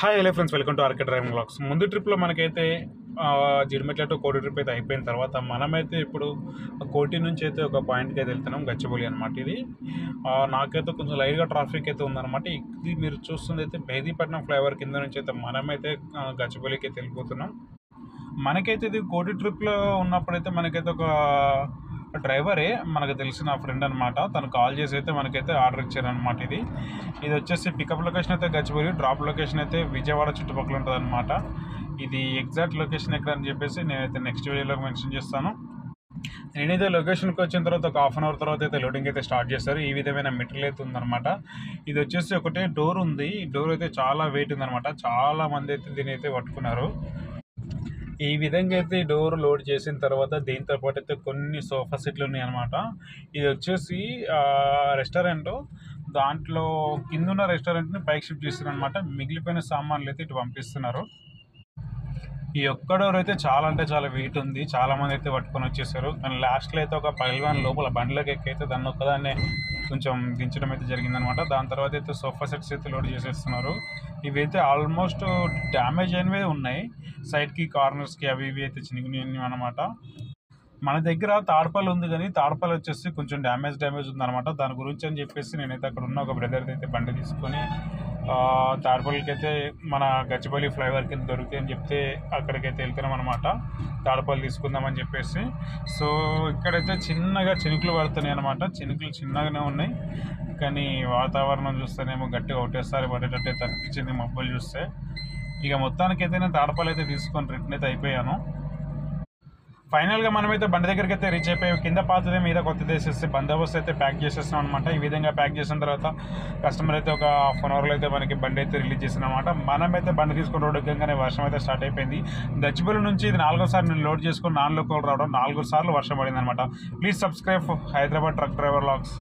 Hi hello friends, welcome to RK driving blogs. ముందు ట్రిప్లో మనకైతే జిడిమెట్ల టు కోటి ట్రిప్ అయితే అయిపోయిన తర్వాత మనమైతే ఇప్పుడు కోటి నుంచి అయితే ఒక పాయింట్కి అయితే వెళ్తున్నాం, గచ్చిబౌలి అనమాట. ఇది నాకైతే కొంచెం లైట్గా ట్రాఫిక్ అయితే ఉందన్నమాట. ఇది మీరు చూస్తుంది అయితే మెహదీపట్నం ఫ్లైఓవర్ కింద నుంచి అయితే మనమైతే గచ్చిబౌలికి అయితే వెళ్ళిపోతున్నాం. మనకైతే ఇది కోటి ట్రిప్లో ఉన్నప్పుడైతే మనకైతే ఒక డ్రైవరే మనకు తెలిసిన ఫ్రెండ్ అనమాట. తను కాల్ చేసి అయితే మనకైతే ఆర్డర్ ఇచ్చారనమాట. ఇది వచ్చేసి పికప్ లొకేషన్ అయితే గచ్చిబౌలి, డ్రాప్ లొకేషన్ అయితే విజయవాడ చుట్టుపక్కల ఉంటుంది అనమాట. ఇది ఎగ్జాక్ట్ లొకేషన్ ఎక్కడ అని చెప్పేసి నేనైతే నెక్స్ట్ వీడియోలో మెన్షన్ చేస్తాను. నేనైతే లొకేషన్కి వచ్చిన తర్వాత ఒక హాఫ్ అన్ అవర్ తర్వాత అయితే లోడింగ్ అయితే స్టార్ట్ చేస్తారు. ఈ విధమైన మెటీరియల్ అయితే ఉందన్నమాట. ఇది వచ్చేసి ఒకటే డోర్ ఉంది. ఈ డోర్ అయితే చాలా వెయిట్ ఉందన్నమాట. చాలా మంది అయితే దీని అయితే పట్టుకున్నారు. ఈ విధంగా అయితే ఈ డోర్ లోడ్ చేసిన తర్వాత దీంతో పాటు అయితే కొన్ని సోఫా సెట్లు ఉన్నాయి అనమాట. ఇది వచ్చేసి రెస్టారెంట్, దాంట్లో కిందున్న రెస్టారెంట్ని పైకి షిఫ్ట్ చేస్తున్నారు అనమాట. మిగిలిపోయిన సామాన్లు అయితే ఇటు పంపిస్తున్నారు. ఈ ఒక్క డోర్ అయితే చాలా అంటే చాలా వెయిట్ ఉంది. చాలా మంది అయితే పట్టుకొని వచ్చేసారు. కానీ లాస్ట్లో అయితే ఒక పైల్వాన్ లోపల బండ్లోకి ఎక్కైతే దాన్ని ఒక్కదాన్నే కొంచెం దించడం అయితే జరిగిందనమాట. దాని తర్వాత అయితే సోఫా సెట్స్ అయితే లోడ్ చేసేస్తున్నారు. ఇవైతే ఆల్మోస్ట్ డ్యామేజ్ అయినవే ఉన్నాయి. సైడ్కి కార్నర్స్కి అవి ఇవి అయితే చినిగినవి అనమాట. మన దగ్గర తాడ్పల్ ఉంది, కానీ తాడ్పల్ వచ్చేసి కొంచెం డ్యామేజ్ ఉందన్నమాట. దాని గురించి అని చెప్పేసి నేనైతే అక్కడ ఉన్న ఒక బ్రదర్ అయితే బండి తీసుకొని తాడ్పల్కి అయితే మన గచ్చిబౌలి ఫ్లైఓవర్ కింద దొరుకుతాయి అని చెప్తే అక్కడికైతే వెళ్తున్నాం అనమాట. తాడ్పల్ తీసుకుందామని చెప్పేసి. సో ఇక్కడైతే చిన్నగా చినుకులు పడుతున్నాయి అనమాట. చినుకులు చిన్నగానే ఉన్నాయి, కానీ వాతావరణం చూస్తేనేమో గట్టిగా ఒకటేసారి పడేటట్టు తప్పించింది మబ్బులు చూస్తే. ఇక మొత్తానికైతే నేను తాడ్పల్ అయితే తీసుకొని రిటర్న్ అయితే అయిపోయాను. ఫైనల్గా మనమైతే బండి దగ్గరికి అయితే రీచ్ అయిపోయి కింద పాతదే మీద కొత్తది వేసేసి బందోబస్తు అయితే ప్యాక్ చేసేస్తాం అనమాట. ఈ విధంగా ప్యాక్ చేసిన తర్వాత కస్టమర్ అయితే ఒక హాఫ్ అన్ అవర్లో అయితే మనకి బండి అయితే రిలీజ్ చేసిన అనమాట. మనమైతే బండి తీసుకుని రోడ్డు ఎక్కగానే వర్షం అయితే స్టార్ట్ అయిపోయింది. గచ్చిబౌలి నుంచి ఇది 4వ సారి నేను లోడ్ చేసుకుని నాన్ లోకల్ రావడం, 4 సార్లు వర్షం పడింది అనమాట. Please subscribe Hyderabad truck driver vlogs.